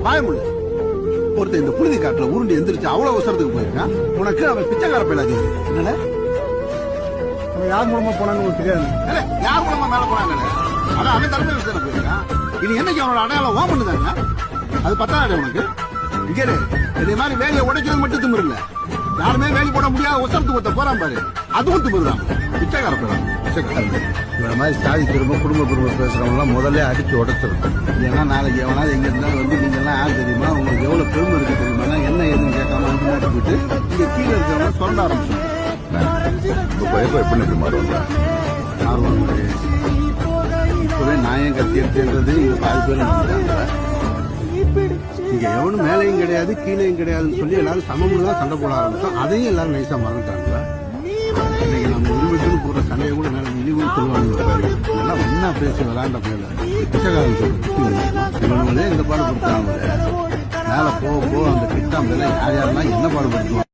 பாயமுள்ள ஒருத்தர் இந்த புழுதி காட்டுல உருண்டு எந்திரிச்சு அவ்வளவு அவசரத்துக்கு போயிருக்கான். உனக்கு அவன் பிச்சைக்கார பயிலாது என்ன யார் மூலமா போனான்னு உங்களுக்கு தெரியாது. யார் மூலமா மேல போனாங்க? அதான் அவன் தலைமை விசாரணை போயிருக்கான். இனி என்னைக்கு அவனோட அடையாளம் ஓம் பண்ணுதாங்க? அது பத்தாயிரம் உனக்கு. இங்கே இதே மாதிரி வேலையை உடைக்கிறது மட்டும் திமிரு இல்ல. யாருமே வேலை போட முடியாத ஒசரத்துக்கு ஒருத்த போறான் பாரு, அதுவும் திமிருதான். பிச்சைக்கார போறான். இந்த மாதிரி சாதி பெருமை குடும்ப பேசுறவங்க எல்லாம் முதல்ல அடிச்சு உடைச்சிருக்கும். ஏன்னா நாளைக்கு எவனாவது எங்க இருந்தாலும் வந்து நீங்க எல்லாம் யார் தெரியுமா, உங்களுக்கு எவ்வளவு பெருமை இருக்கு தெரியுமா, என்ன எதுவும் கேட்காம வந்து மாட்டி போட்டு இங்க கீழே இருக்கிறவங்க சொல்ல ஆரம்பிச்சோம். எப்படி மாறுவாங்க இப்பவே நாயம் கத்தி எடுத்துன்றது இங்க பாதி பேர் நம்பிட்டாங்க. இங்க எவனும் மேலையும் கிடையாது கீழையும் கிடையாதுன்னு சொல்லி எல்லாரும் சமமுன்னு தான் சண்டை போட ஆரம்பிச்சோம். அதையும் எல்லாரும் நைசா மறந்துட்டாங்க. இன்னைக்கு நம்ம உரிமைக்குன்னு போற சண்டையை கூட மேல இழிவுன்னு சொல்லுவாங்க. இதெல்லாம் ஒன்னா பேசி விளையாண்ட போயில பிச்சைக்காரன் இவனுங்களே இந்த பாடு கொடுத்தாங்க. மேல போக அந்த கிட்டாமல் யார் யாரெல்லாம் என்ன பாடுபடுத்துவாங்க.